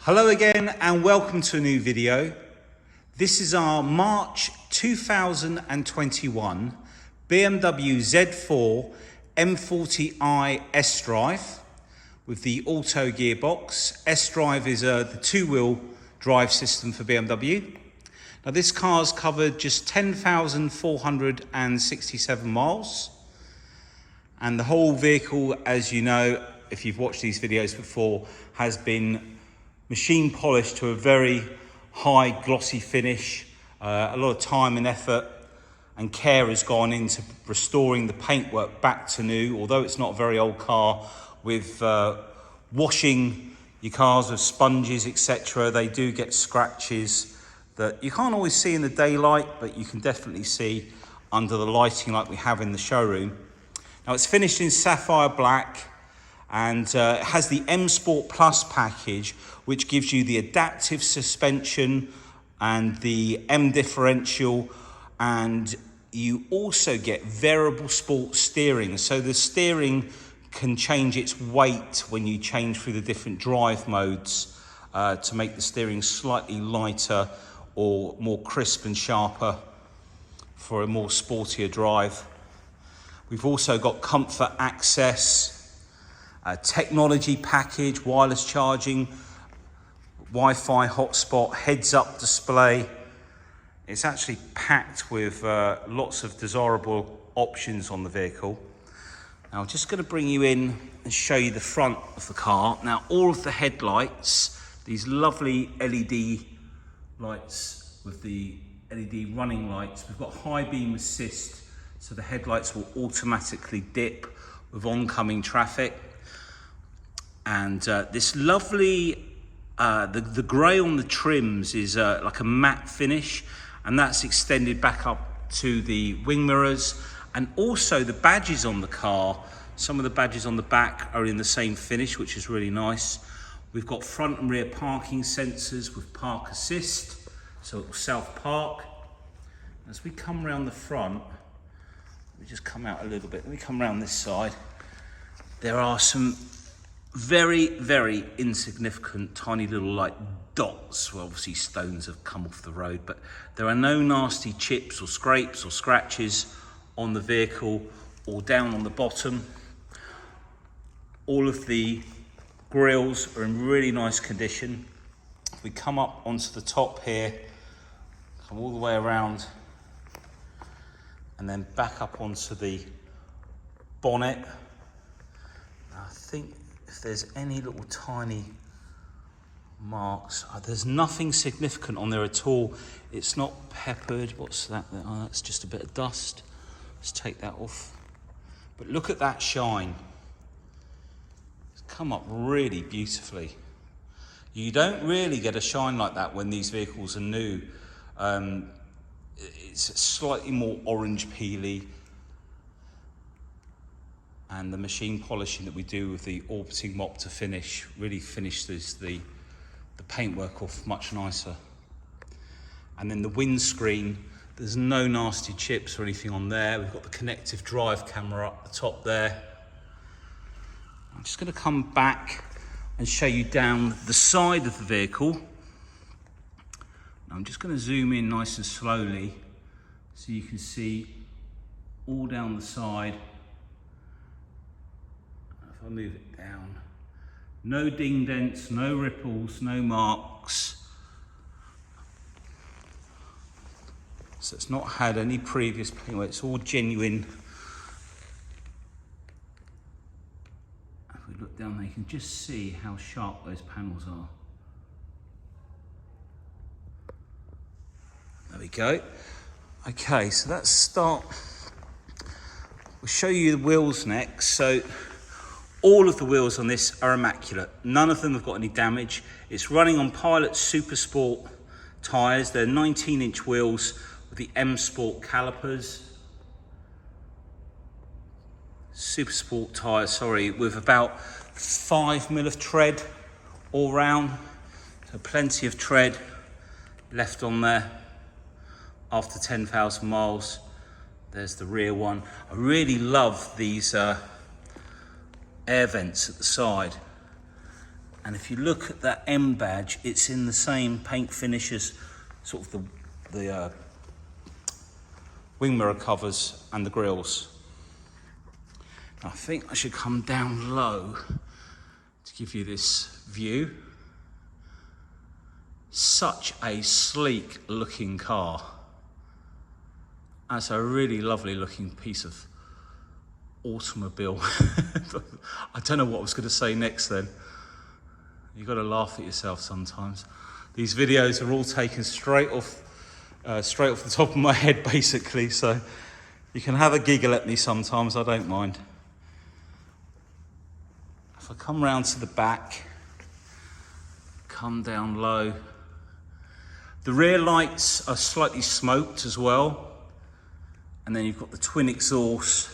Hello again and welcome to a new video. This is our March 2021 BMW Z4 M40i S-Drive with the auto gearbox. S-Drive is the two-wheel drive system for BMW. Now this car's covered just 10,467 miles, and the whole vehicle, as you know if you've watched these videos before, has been machine polished to a very high glossy finish. A lot of time and effort and care has gone into restoring the paintwork back to new, although it's not a very old car. With washing your cars with sponges, etc., they do get scratches that you can't always see in the daylight, but you can definitely see under the lighting like we have in the showroom. Now it's finished in Sapphire Black, and it has the M Sport Plus package, which gives you the adaptive suspension and the M differential, and you also get variable sport steering. So the steering can change its weight when you change through the different drive modes to make the steering slightly lighter or more crisp and sharper for a more sportier drive. We've also got comfort access, a technology package, wireless charging, Wi-Fi hotspot, heads-up display. It's actually packed with lots of desirable options on the vehicle. Now I'm just going to bring you in and show you the front of the car. Now all of the headlights, these lovely LED lights with the LED running lights. We've got high beam assist, so the headlights will automatically dip with oncoming traffic. And this lovely, the grey on the trims is like a matte finish, and that's extended back up to the wing mirrors. And also the badges on the car, some of the badges on the back are in the same finish, which is really nice. We've got front and rear parking sensors with park assist, so it will self-park. As we come around the front, we just come out a little bit. Let me come around this side. There are some very, very insignificant tiny little like dots. Well, obviously stones have come off the road, but there are no nasty chips or scrapes or scratches on the vehicle or down on the bottom. All of the grills are in really nice condition. If we come up onto the top here, come all the way around and then back up onto the bonnet. I think if there's any little tiny marks, there's nothing significant on there at all. It's not peppered. What's that? Oh, that's just a bit of dust. Let's take that off. But look at that shine. It's come up really beautifully. You don't really get a shine like that when these vehicles are new. It's slightly more orange peely, and the machine polishing that we do with the orbiting mop to finish really finishes the paintwork off much nicer. And then the windscreen, there's no nasty chips or anything on there. We've got the connective drive camera up the top there. I'm just going to come back and show you down the side of the vehicle. Now I'm just going to zoom in nice and slowly so you can see all down the side. If I move it down, no ding dents, no ripples, no marks. So it's not had any previous paintwork, it's all genuine. If we look down there, you can just see how sharp those panels are. There we go. Okay, so let's start. We'll show you the wheels next. So all of the wheels on this are immaculate. None of them have got any damage. It's running on Pilot Super Sport tyres. They're 19-inch wheels with the M Sport calipers. Super Sport tyres, sorry, with about 5mm of tread all round. So plenty of tread left on there after 10,000 miles. There's the rear one. I really love these air vents at the side. And if you look at that M badge, it's in the same paint finish as sort of the wing mirror covers and the grills. I think I should come down low to give you this view. Such a sleek looking car. That's a really lovely looking piece of automobile. I don't know what I was going to say next then. You've got to laugh at yourself sometimes. These videos are all taken straight off the top of my head basically, so you can have a giggle at me sometimes, I don't mind. If I come round to the back, come down low. The rear lights are slightly smoked as well. And then you've got the twin exhaust.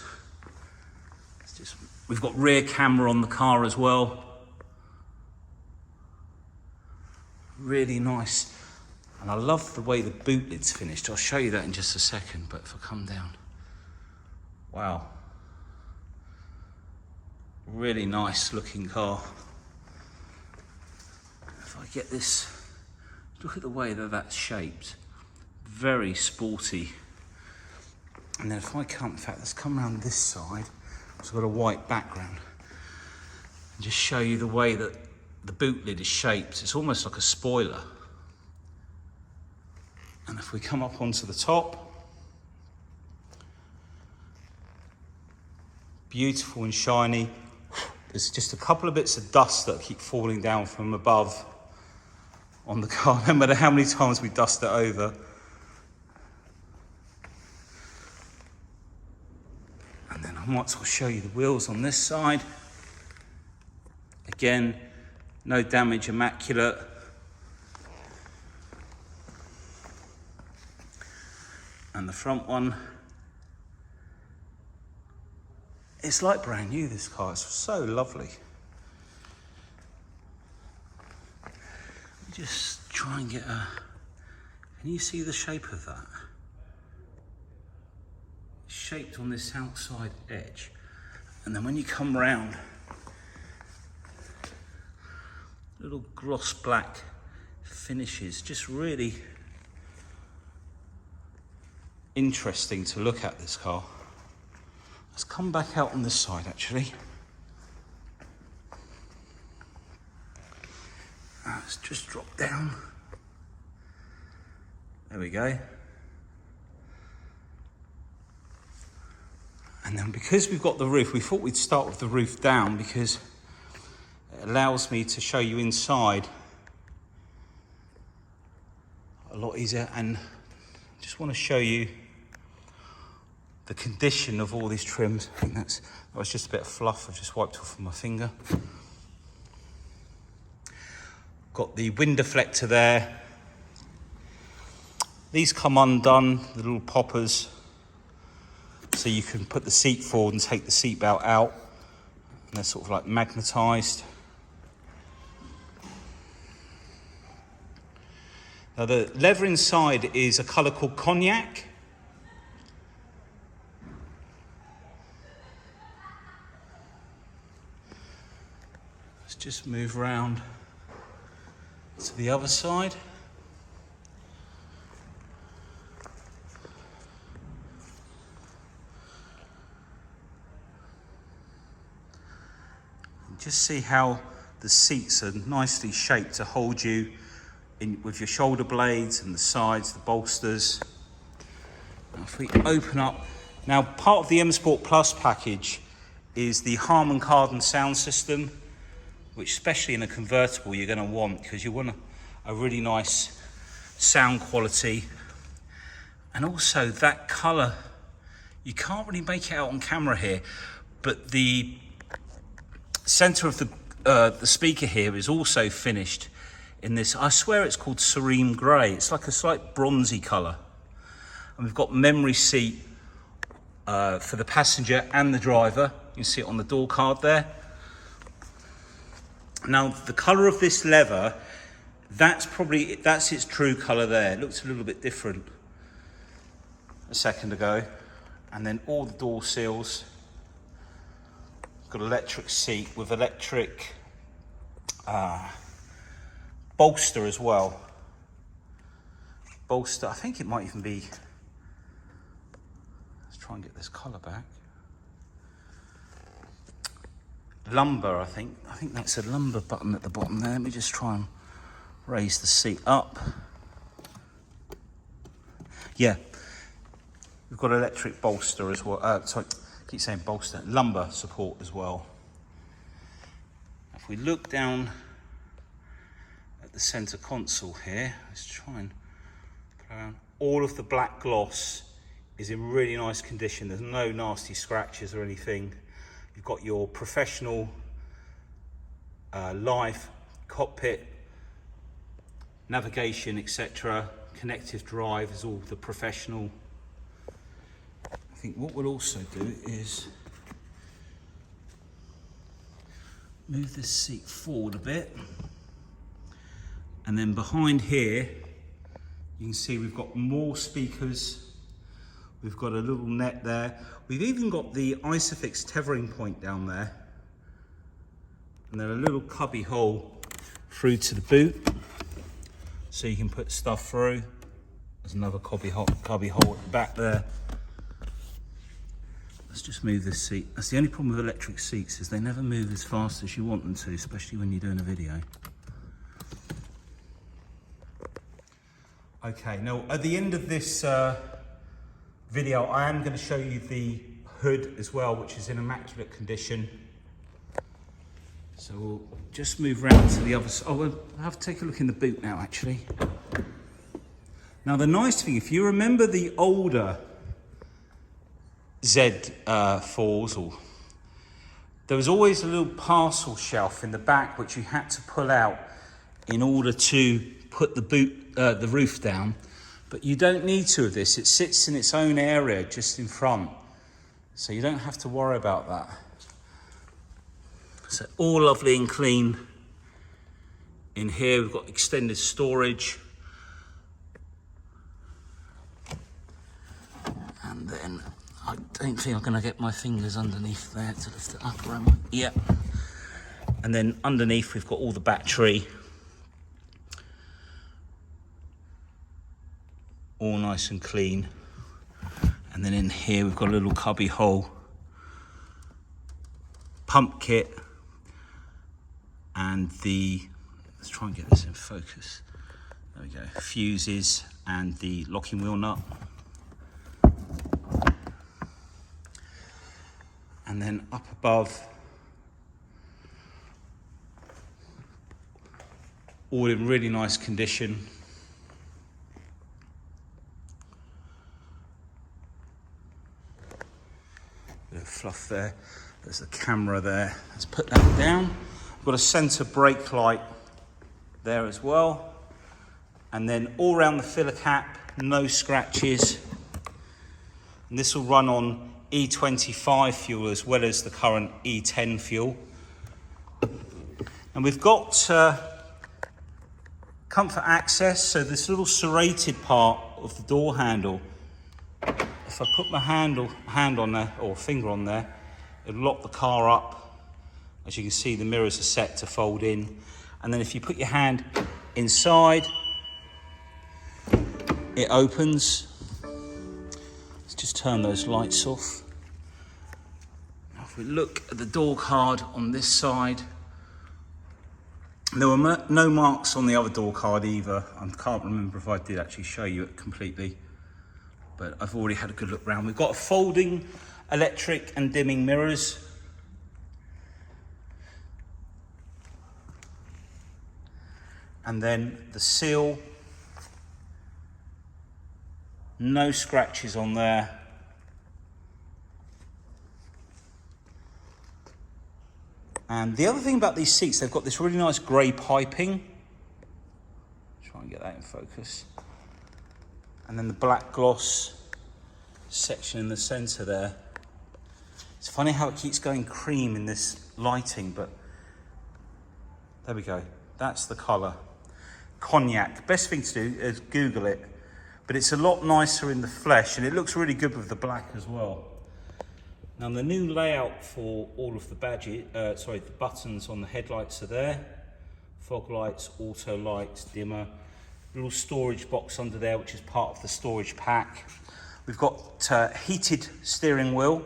We've got rear camera on the car as well. Really nice. And I love the way the boot lid's finished. I'll show you that in just a second, but if I come down. Wow. Really nice looking car. If I get this, look at the way that that's shaped. Very sporty. And then if I come, in fact, let's come around this side. So I've got a white background. And just show you the way that the boot lid is shaped. It's almost like a spoiler. And if we come up onto the top, beautiful and shiny. There's just a couple of bits of dust that keep falling down from above on the car, no matter how many times we dust it over. And then I might as well show you the wheels on this side. Again, no damage, immaculate. And the front one, it's like brand new, this car. It's so lovely. Just try and get a, can you see the shape of that? It's shaped on this outside edge. And then when you come round, little gloss black finishes, just really interesting to look at this car. Let's come back out on this side actually. Let's just drop down. There we go. And then because we've got the roof, we thought we'd start with the roof down because it allows me to show you inside a lot easier. And just want to show you the condition of all these trims. I think that was just a bit of fluff I just wiped off with my finger. Got the wind deflector there. These come undone, the little poppers, so you can put the seat forward and take the seat belt out. And they're sort of like magnetised. Now the leather inside is a colour called Cognac. Let's just move around to the other side. And just see how the seats are nicely shaped to hold you in with your shoulder blades and the sides, the bolsters. Now if we open up, now part of the M Sport Plus package is the HARMAN KARDON sound system, which especially in a convertible you're going to want, because you want a really nice sound quality. And also that colour, you can't really make it out on camera here, but the centre of the speaker here is also finished in this, I swear it's called serene grey. It's like a slight bronzy colour. And we've got memory seat for the passenger and the driver. You can see it on the door card there. Now, the colour of this leather, that's its true colour there. It looks a little bit different a second ago. And then all the door seals. Got electric seat with electric bolster as well. Bolster, I think it might even be, let's try and get this colour back. Lumbar, I think that's a lumbar button at the bottom there. Let me just try and raise the seat up. Yeah, we've got electric bolster as well. Sorry, I keep saying bolster, lumbar support as well. If we look down at the center console here, let's try and put around. All of the black gloss is in really nice condition. There's no nasty scratches or anything. You've got your professional live cockpit, navigation, etc. Connective drive is all the professional. I think what we'll also do is move this seat forward a bit, and then behind here you can see we've got more speakers. We've got a little net there. We've even got the ISOFIX tethering point down there, and then a little cubby hole through to the boot, so you can put stuff through. There's another cubby hole at the back there. Let's just move this seat. That's the only problem with electric seats, is they never move as fast as you want them to, especially when you're doing a video. Okay, now at the end of this video, I am going to show you the hood as well, which is in immaculate condition. So we'll just move round to the other side. Oh, we'll have to take a look in the boot now, actually. Now, the nice thing, if you remember the older Z4s, there was always a little parcel shelf in the back which you had to pull out in order to put the roof down. But you don't need to with this. It sits in its own area just in front, so you don't have to worry about that. So all lovely and clean in here. We've got extended storage, and then I don't think I'm going to get my fingers underneath there to lift it up, am I? Yeah. And then underneath we've got all the battery, all nice and clean. And then in here we've got a little cubby hole, pump kit, and let's try and get this in focus. There we go, fuses and the locking wheel nut. And then up above, all in really nice condition. Bit of fluff there. There's the camera there. Let's put that down. We've got a centre brake light there as well. And then all around the filler cap, no scratches. And this will run on E25 fuel as well as the current E10 fuel. And we've got comfort access, so this little serrated part of the door handle, if I put my hand on there, or finger on there, it'll lock the car up. As you can see, the mirrors are set to fold in. And then if you put your hand inside, it opens. Let's just turn those lights off. Now if we look at the door card on this side, there were no marks on the other door card either. I can't remember if I did actually show you it completely, but I've already had a good look around. We've got folding electric and dimming mirrors. And then the seal, no scratches on there. And the other thing about these seats, they've got this really nice grey piping. Try and get that in focus. And then the black gloss section in the centre there. It's funny how it keeps going cream in this lighting, but there we go. That's the colour. Cognac. Best thing to do is Google it, but it's a lot nicer in the flesh, and it looks really good with the black as well. Now the new layout for all of the badges, the buttons on the headlights are there. fog lights, auto lights, dimmer, little storage box under there which is part of the storage pack. We've got heated steering wheel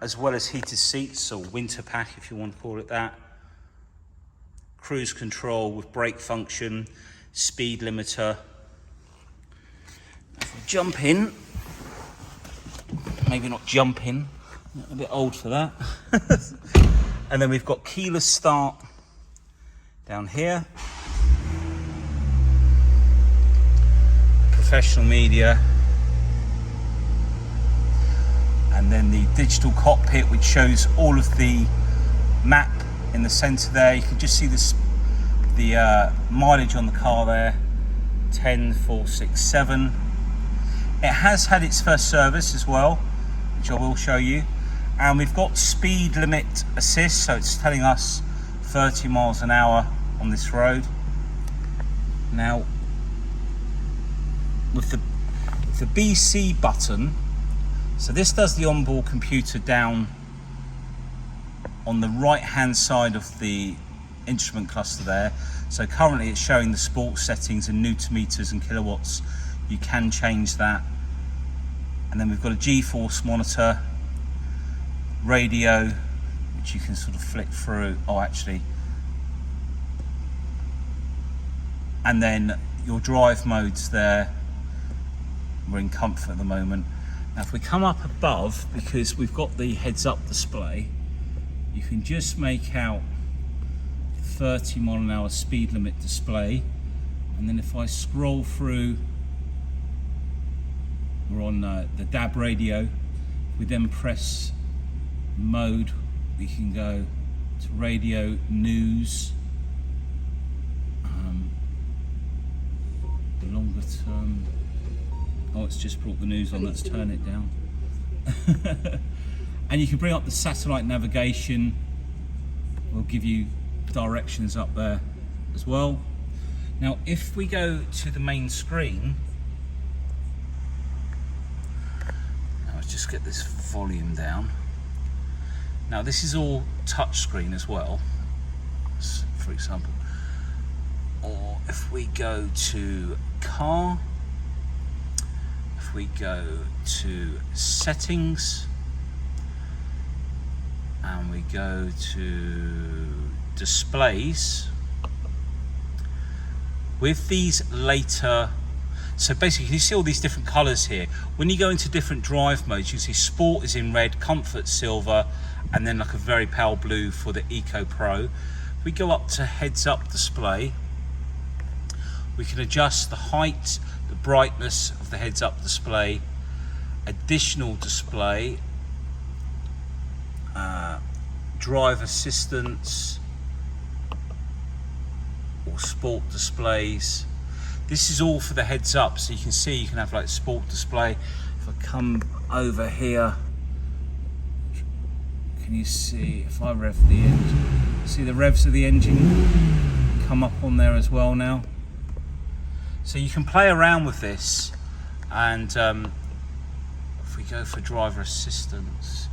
as well as heated seats, or winter pack if you want to call it that. Cruise control with brake function, speed limiter. If we jump in, maybe not jump in, a bit old for that. And then we've got keyless start down here. Professional media. And then the digital cockpit, which shows all of the map in the center there. You can just see this, the mileage on the car there, 10,467. It has had its first service as well, which I will show you. And we've got speed limit assist, so it's telling us 30 miles an hour on this road. Now, with the BC button, so this does the onboard computer down on the right hand side of the instrument cluster there. So currently it's showing the sports settings and Newton meters and kilowatts. You can change that. And then we've got a G-force monitor, radio, which you can sort of flick through. Oh, actually. And then your drive modes there. We're in comfort at the moment. Now if we come up above, because we've got the heads-up display, you can just make out 30 mile an hour speed limit display. And then if I scroll through, we're on the DAB radio. We then press mode, we can go to radio, news, the longer term. Oh, it's just brought the news on. Let's turn it down. And you can bring up the satellite navigation. We'll give you directions up there as well. Now if we go to the main screen, now let's just get this volume down. Now this is all touch screen as well, for example. Or if we go to car, if we go to settings, and we go to displays, with these later, so basically you see all these different colors here. When you go into different drive modes, you see sport is in red, comfort silver, and then like a very pale blue for the Eco Pro. If we go up to heads up display, we can adjust the height, the brightness of the heads up display, additional display, drive assistance, or sport displays. This is all for the heads up, so you can see you can have like sport display. If I come over here, can you see, if I rev the engine, see the revs of the engine come up on there as well now. So you can play around with this, and if we go for driver assistance,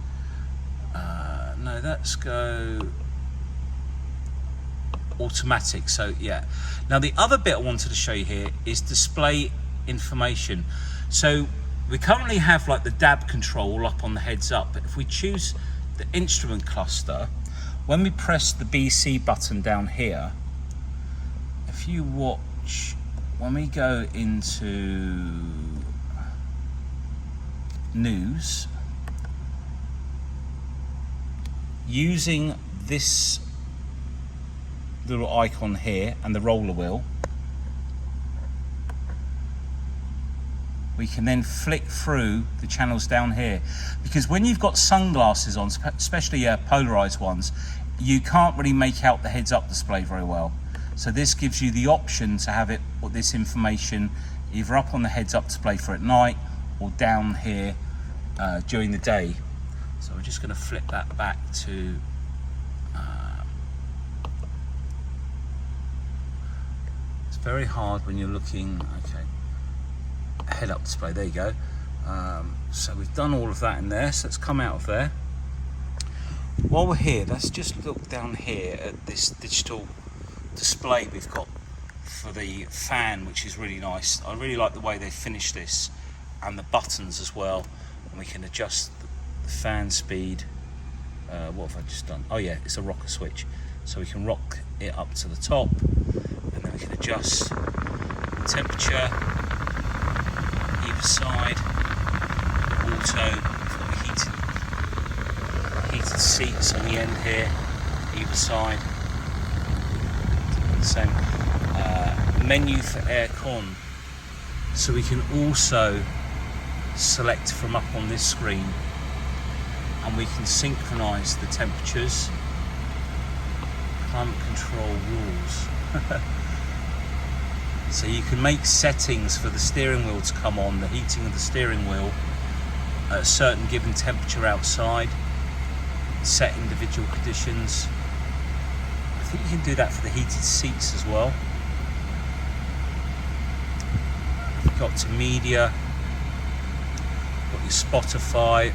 no, let's go automatic. So yeah, now the other bit I wanted to show you here is display information. So we currently have like the DAB control up on the heads up, but if we choose the instrument cluster, when we press the BC button down here, if you watch, when we go into news, using this little icon here and the roller wheel, we can then flick through the channels down here, because when you've got sunglasses on, especially polarized ones, you can't really make out the heads-up display very well. So this gives you the option to have it, or this information, either up on the heads-up display for at night or down here during the day. So we're just going to flip that back to it's very hard when you're looking, okay, head-up display, there you go. So we've done all of that in there, so let's come out of there. While we're here, let's just look down here at this digital display we've got for the fan, which is really nice. I really like the way they finished this, and the buttons as well. And we can adjust the fan speed. What have I just done? Oh yeah, it's a rocker switch. So we can rock it up to the top, and then we can adjust the temperature either side. Auto, we've got heated seats on the end here, either side. Same menu for aircon, so we can also select from up on this screen, and we can synchronize the temperatures. Climate control rules. So you can make settings for the steering wheel to come on, the heating of the steering wheel at a certain given temperature outside, set individual conditions. I think you can do that for the heated seats as well. You've got to media, got your Spotify,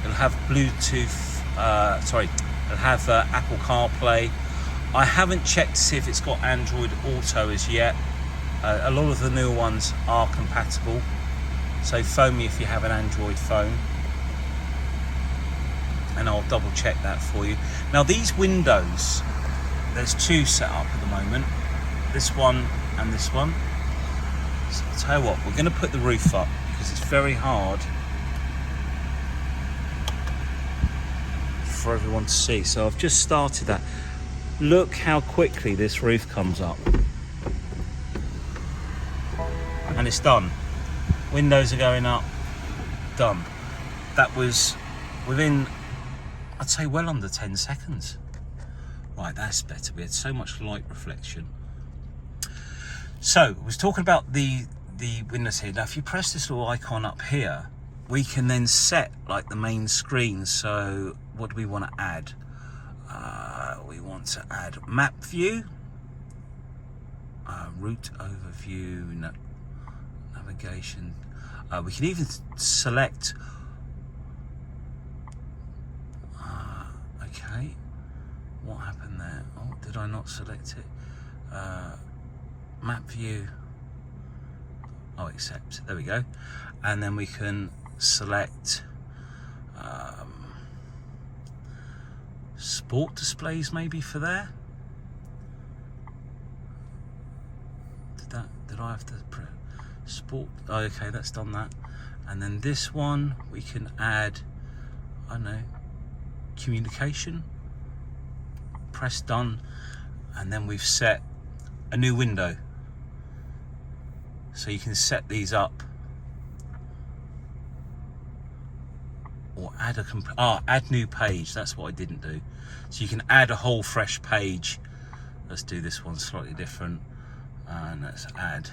it'll have Bluetooth, it'll have Apple CarPlay. I haven't checked to see if it's got Android Auto as yet. A lot of the newer ones are compatible, so phone me if you have an Android phone and I'll double check that for you. Now these windows, there's two set up at the moment, this one and this one. So I'll tell you what, we're going to put the roof up because it's very hard for everyone to see. So I've just started that. Look how quickly this roof comes up. And it's done. Windows are going up, done. That was within, I'd say, well under 10 seconds. Right, that's better. We had so much light reflection. So, I was talking about the windows here. Now, if you press this little icon up here, we can then set like the main screen. So, what do we want to add? We want to add map view, route overview, navigation. We can even select. Okay, what happened there? Oh, did I not select it? Map view. Oh, accept. There we go. And then we can select sport displays maybe for there. Did I have to sport? Oh, okay, that's done that. And then this one we can add, I don't know, communication. Press done, and then we've set a new window. So you can set these up, or add add new page. That's what I didn't do. So you can add a whole fresh page. Let's do this one slightly different, and let's add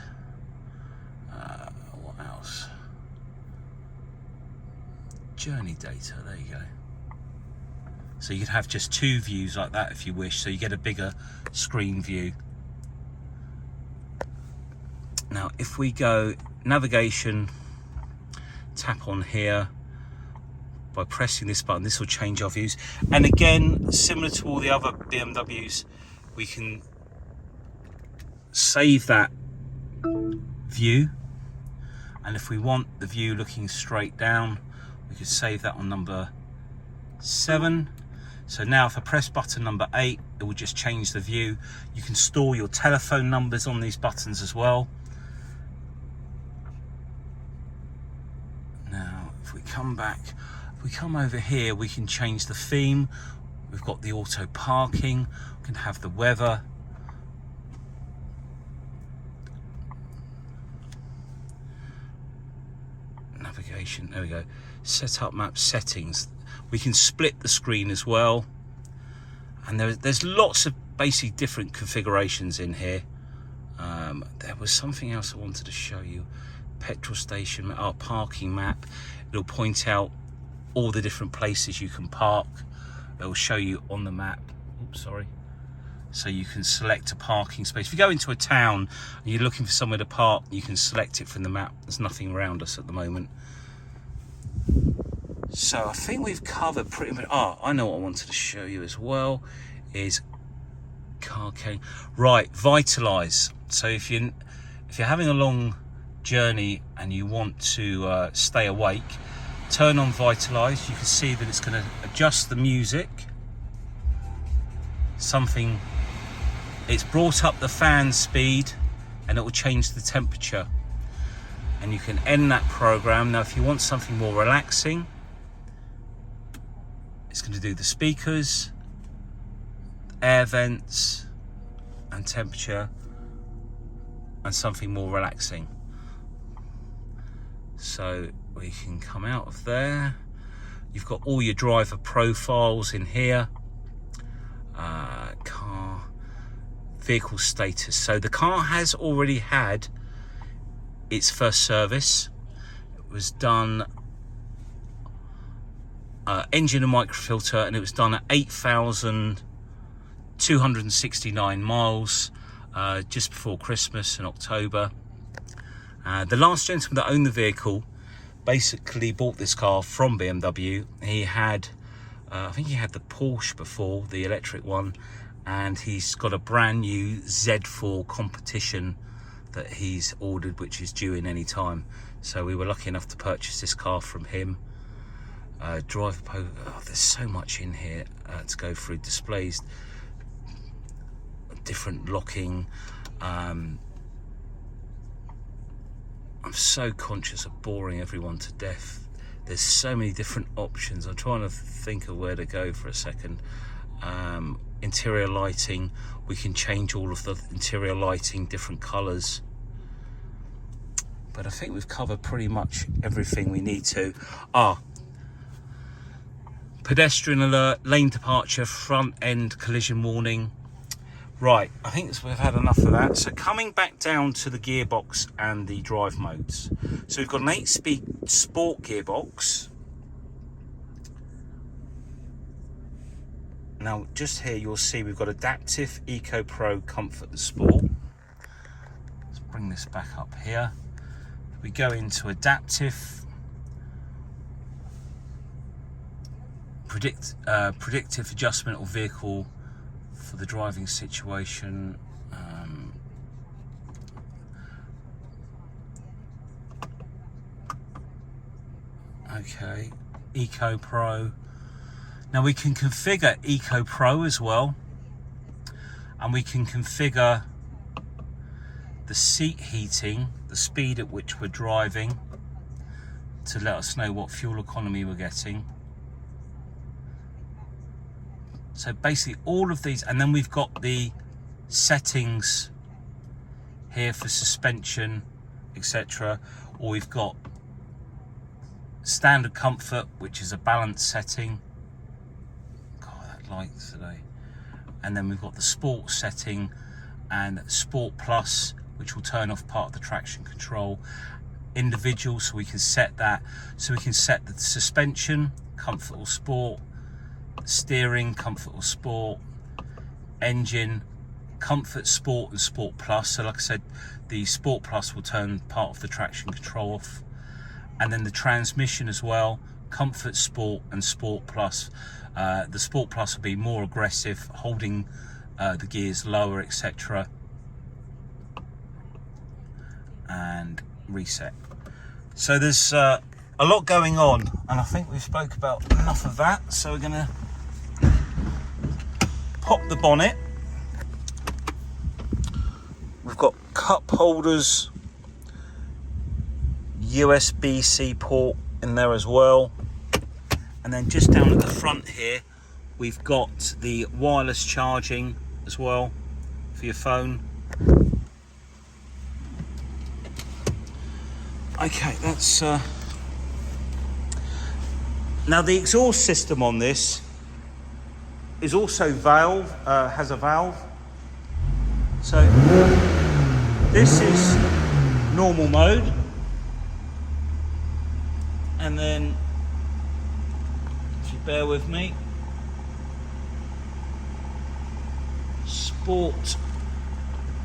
what else? Journey data. There you go. So you could have just two views like that if you wish, so you get a bigger screen view. Now if we go navigation, tap on here, by pressing this button, this will change our views. And again, similar to all the other BMWs, we can save that view. And if we want the view looking straight down, we could save that on number 7. So now if I press button number 8, it will just change the view. You can store your telephone numbers on these buttons as well. Now, if we come back, if we come over here, we can change the theme. We've got the auto parking, we can have the weather. Navigation, there we go. Set up map settings. We can split the screen as well, and there's lots of basic different configurations in here. There was something else I wanted to show you. Petrol station, our parking map. It'll point out all the different places you can park. It will show you on the map. Oops, sorry. So you can select a parking space. If you go into a town and you're looking for somewhere to park, you can select it from the map. There's nothing around us at the moment. So I think we've covered pretty much. I know what I wanted to show you as well is car king. Right, Vitalize. So if you're having a long journey and you want to stay awake, turn on Vitalize. You can see that it's going to adjust the music. It's brought up the fan speed and it will change the temperature. And you can end that program. Now, if you want something more relaxing, it's going to do the speakers, air vents, and temperature, and something more relaxing. So we can come out of there. You've got all your driver profiles in here. Car, vehicle status. So the car has already had its first service. It was done engine and microfilter, and it was done at 8,269 miles just before Christmas in October. The last gentleman that owned the vehicle basically bought this car from BMW. He had I think he had the Porsche before, the electric one, and he's got a brand new Z4 competition that he's ordered, which is due in any time. So we were lucky enough to purchase this car from him. There's so much in here to go through. Displays, different locking. I'm so conscious of boring everyone to death. There's so many different options. I'm trying to think of where to go for a second. Interior lighting, we can change all of the interior lighting, different colours. But I think we've covered pretty much everything we need to. Pedestrian alert, lane departure, front end collision warning. Right, I think we've had enough of that. So coming back down to the gearbox and the drive modes. So we've got an 8-speed sport gearbox. Now just here you'll see we've got adaptive, Eco Pro, Comfort and Sport. Let's bring this back up here. We go into adaptive, predictive adjustment of vehicle for the driving situation. Okay, Eco Pro. Now we can configure Eco Pro as well, and we can configure the seat heating, the speed at which we're driving, to let us know what fuel economy we're getting. So basically all of these, and then we've got the settings here for suspension, etc. Or we've got standard comfort, which is a balance setting. God, that light today. And then we've got the sport setting and Sport Plus, which will turn off part of the traction control. Individual, so we can set that. So we can set the suspension, comfort or sport, steering, comfort or sport, engine, comfort, sport and Sport Plus. So like I said, the Sport Plus will turn part of the traction control off. And then the transmission as well, comfort, sport and Sport Plus. The Sport Plus will be more aggressive, holding the gears lower, etc. And reset. So there's a lot going on, and I think we've spoke about enough of that. So we're gonna pop the bonnet. We've got cup holders, USB-C port in there as well, and then just down at the front here we've got the wireless charging as well for your phone. Okay, that's now the exhaust system on this is also has a valve. So this is normal mode, and then if you bear with me, Sport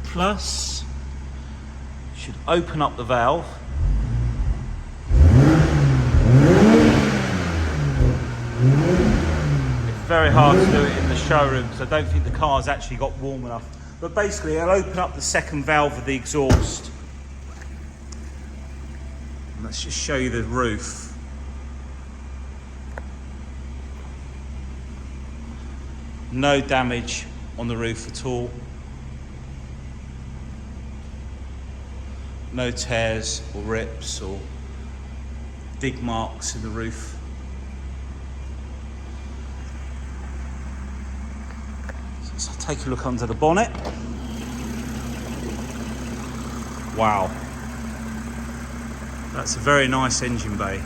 Plus should open up the valve. very hard to do it in the showroom because I don't think the car's actually got warm enough. But basically, I'll open up the second valve of the exhaust. And let's just show you the roof. No damage on the roof at all. No tears or rips or dig marks in the roof. So I'll take a look under the bonnet. Wow. That's a very nice engine bay.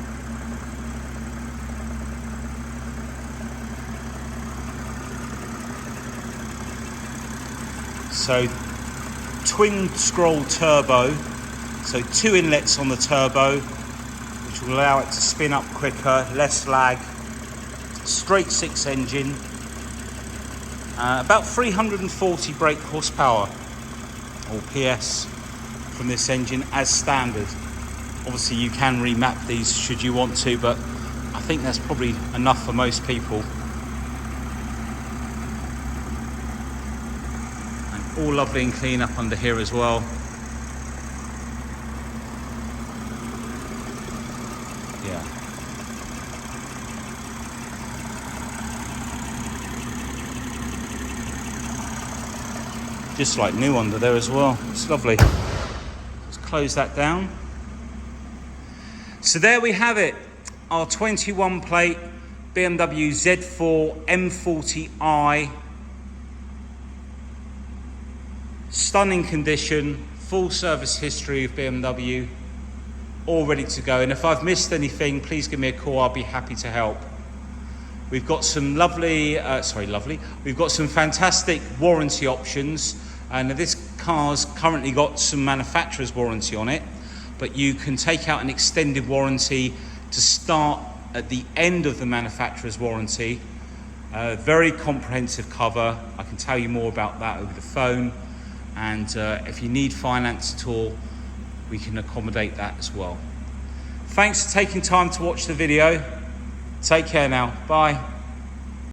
So twin scroll turbo, so 2 inlets on the turbo, which will allow it to spin up quicker, less lag. Straight 6 engine, about 340 brake horsepower or PS from this engine as standard. Obviously you can remap these should you want to, but I think that's probably enough for most people. All lovely and clean up under here as well. Yeah. Just like new under there as well. It's lovely. Let's close that down. So there we have it. Our 21 plate BMW Z4 M40i. Stunning condition, full service history of BMW, all ready to go. And if I've missed anything, please give me a call, I'll be happy to help. We've got some we've got some fantastic warranty options. And this car's currently got some manufacturer's warranty on it, but you can take out an extended warranty to start at the end of the manufacturer's warranty. Very comprehensive cover. I can tell you more about that over the phone. And if you need finance at all, we can accommodate that as well. Thanks for taking time to watch the video. Take care now. Bye.